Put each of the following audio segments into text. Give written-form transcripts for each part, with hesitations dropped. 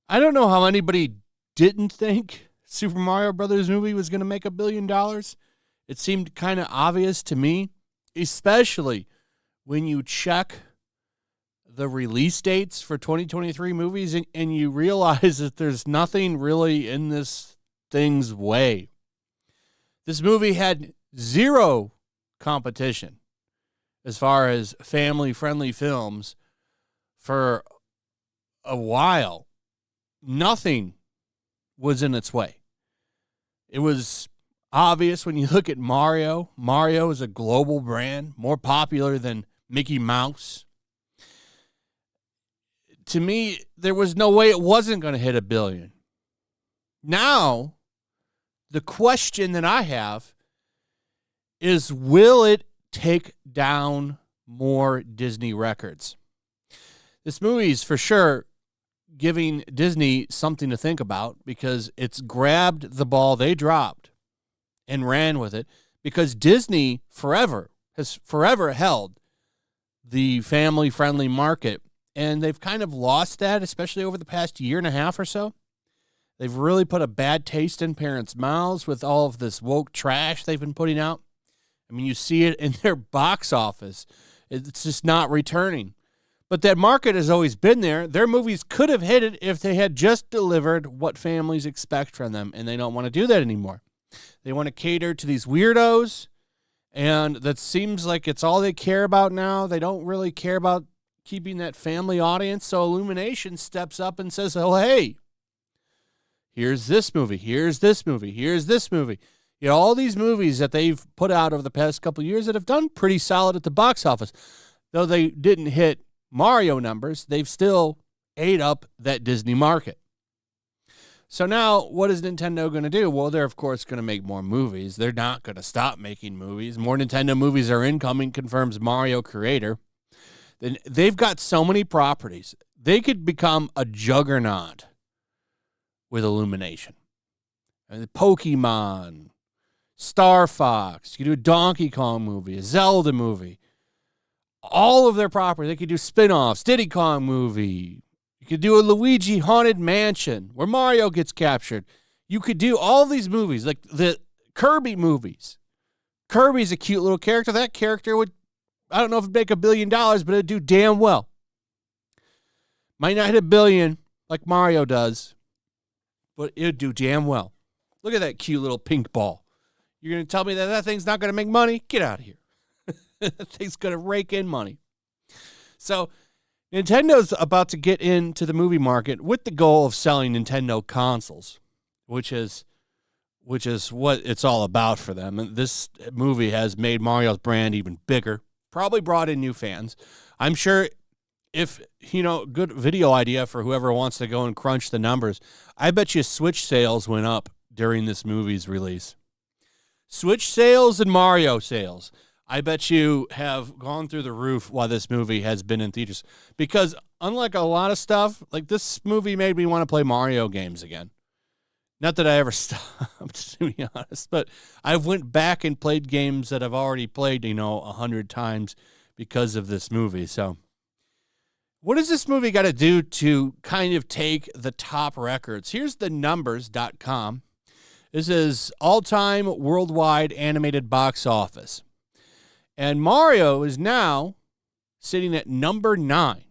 I don't know how anybody didn't think Super Mario Brothers movie was going to make $1 billion. It seemed kind of obvious to me, especially when you check the release dates for 2023 movies and you realize that there's nothing really in this thing's way. This movie had zero competition as far as family-friendly films for a while. Nothing was in its way. It was obvious when you look at Mario. Mario is a global brand, more popular than Mickey Mouse. To me, there was no way it wasn't going to hit $1 billion. Now, the question that I have is, will it take down more Disney records? This movie is for sure giving Disney something to think about because it's grabbed the ball they dropped and ran with it, because Disney has forever held the family-friendly market, and they've kind of lost that, especially over the past year and a half or so. They've really put a bad taste in parents' mouths with all of this woke trash they've been putting out. I mean, you see it in their box office. It's just not returning. But that market has always been there. Their movies could have hit it if they had just delivered what families expect from them, and they don't want to do that anymore. They want to cater to these weirdos, and that seems like it's all they care about now. They don't really care about keeping that family audience, so Illumination steps up and says, oh, hey, here's this movie, here's this movie, here's this movie. You know, all these movies that they've put out over the past couple of years that have done pretty solid at the box office. Though they didn't hit Mario numbers, they've still ate up that Disney market. So now, what is Nintendo going to do? Well, they're, of course, going to make more movies. They're not going to stop making movies. More Nintendo movies are incoming, confirms Mario creator. Then they've got so many properties. They could become a juggernaut with Illumination. And Pokemon, Star Fox, you could do a Donkey Kong movie, a Zelda movie. All of their property. They could do spin-offs, Diddy Kong movie. You could do a Luigi Haunted Mansion where Mario gets captured. You could do all these movies, like the Kirby movies. Kirby's a cute little character. That character would, I don't know if it'd make $1 billion, but it'd do damn well. Might not hit $1 billion like Mario does, but it'd do damn well. Look at that cute little pink ball. You're going to tell me that thing's not going to make money? Get out of here. That thing's going to rake in money. So Nintendo's about to get into the movie market with the goal of selling Nintendo consoles, which is what it's all about for them. And this movie has made Mario's brand even bigger, probably brought in new fans. I'm sure if, good video idea for whoever wants to go and crunch the numbers, I bet you Switch sales went up during this movie's release. Switch sales and Mario sales, I bet you, have gone through the roof while this movie has been in theaters. Because unlike a lot of stuff, like this movie made me want to play Mario games again. Not that I ever stopped, to be honest, but I went back and played games that I've already played, 100 times because of this movie. So what does this movie got to do to kind of take the top records? Here's the numbers.com. This is all-time worldwide animated box office. And Mario is now sitting at number 9.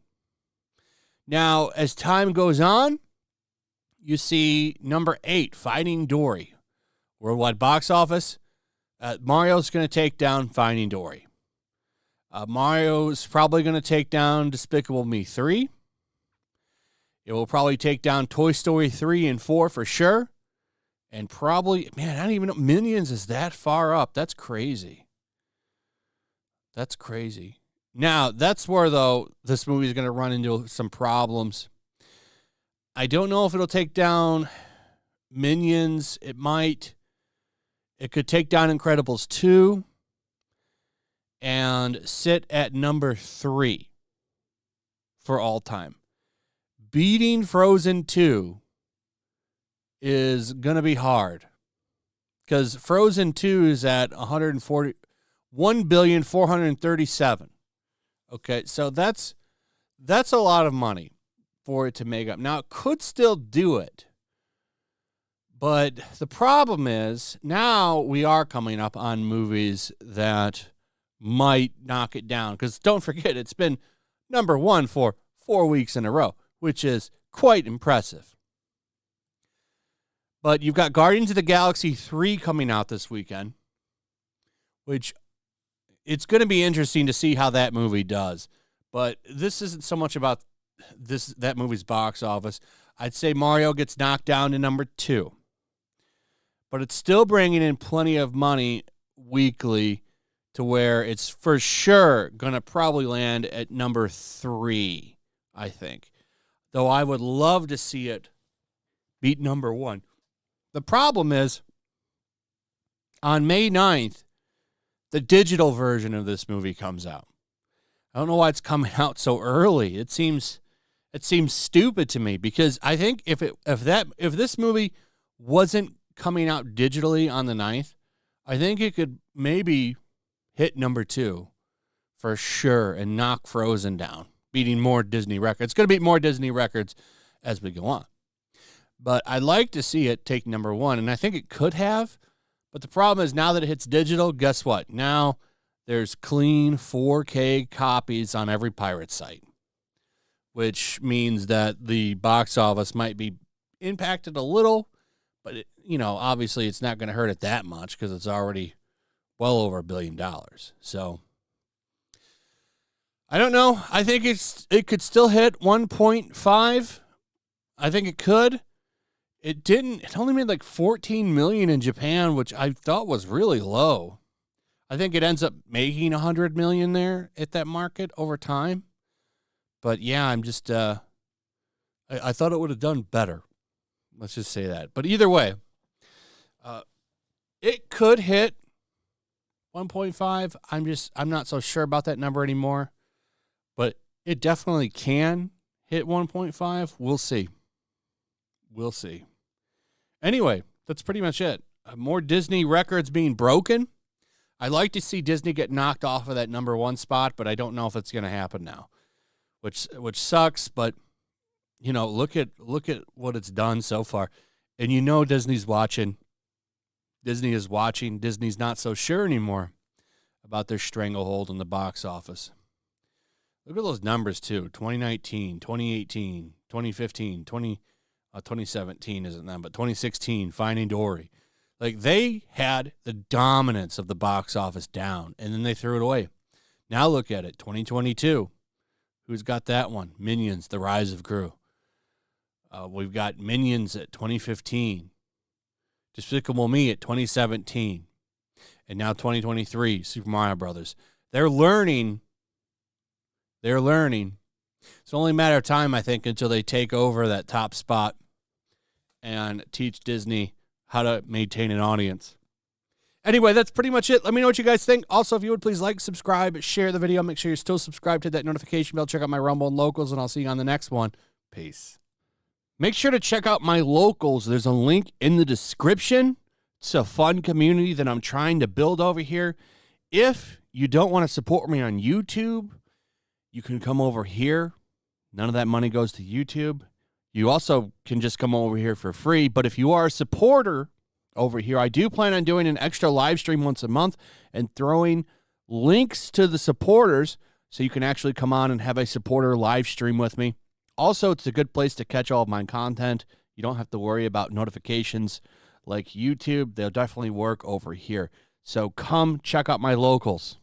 Now, as time goes on, you see number 8, Finding Dory. Worldwide box office, Mario's going to take down Finding Dory. Mario's probably going to take down Despicable Me 3. It will probably take down Toy Story 3 and 4 for sure. And probably, man, I don't even know, Minions is that far up. That's crazy. That's crazy. Now, that's where, though, this movie is going to run into some problems. I don't know if it'll take down Minions. It might. It could take down Incredibles 2 and sit at number 3 for all time. Beating Frozen 2 is going to be hard because Frozen 2 is at 1,437,000,000. Okay, so that's a lot of money for it to make up. Now, it could still do it. But the problem is now we are coming up on movies that might knock it down. Because don't forget, it's been number one for 4 weeks in a row, which is quite impressive. But you've got Guardians of the Galaxy 3 coming out this weekend, which it's going to be interesting to see how that movie does. But this isn't so much about that movie's box office. I'd say Mario gets knocked down to number 2. But it's still bringing in plenty of money weekly to where it's for sure going to probably land at number 3, I think. Though I would love to see it beat number 1. The problem is, on May 9th, the digital version of this movie comes out. I don't know why it's coming out so early. It seems stupid to me, because I think if this movie wasn't coming out digitally on the 9th, I think it could maybe hit number 2 for sure and knock Frozen down, beating more Disney records. It's going to beat more Disney records as we go on. But I'd like to see it take number 1, and I think it could have. But the problem is, now that it hits digital, guess what? Now there's clean 4K copies on every pirate site, which means that the box office might be impacted a little, but obviously it's not going to hurt it that much because it's already well over $1 billion. So I don't know. I think it could still hit 1.5. I think it could. It didn't. It only made like 14 million in Japan, which I thought was really low. I think it ends up making 100 million there at that market over time. But yeah, I'm just I thought it would have done better. Let's just say that. But either way, it could hit 1.5. I'm not so sure about that number anymore. But it definitely can hit 1.5. We'll see. We'll see. Anyway, that's pretty much it. More Disney records being broken. I'd like to see Disney get knocked off of that number 1 spot, but I don't know if it's going to happen now, which sucks. But look at what it's done so far, and Disney's watching. Disney is watching. Disney's not so sure anymore about their stranglehold on the box office. Look at those numbers too: 2019, 2018, 2015, 2017 isn't them, but 2016, Finding Dory. Like, they had the dominance of the box office down, and then they threw it away. Now look at it, 2022. Who's got that one? Minions, The Rise of Gru. We've got Minions at 2015. Despicable Me at 2017. And now 2023, Super Mario Brothers. They're learning. It's only a matter of time, I think, until they take over that top spot and teach Disney how to maintain an audience. Anyway, that's pretty much it. Let me know what you guys think. Also, if you would please like, subscribe, share the video. Make sure you're still subscribed to that notification bell. Check out my Rumble and Locals, and I'll see you on the next one. Peace. Make sure to check out my Locals. There's a link in the description. It's a fun community that I'm trying to build over here. If you don't want to support me on YouTube, you can come over here. None of that money goes to YouTube. You also can just come over here for free. But if you are a supporter over here, I do plan on doing an extra live stream once a month and throwing links to the supporters so you can actually come on and have a supporter live stream with me. Also, it's a good place to catch all of my content. You don't have to worry about notifications like YouTube. They'll definitely work over here. So come check out my Locals.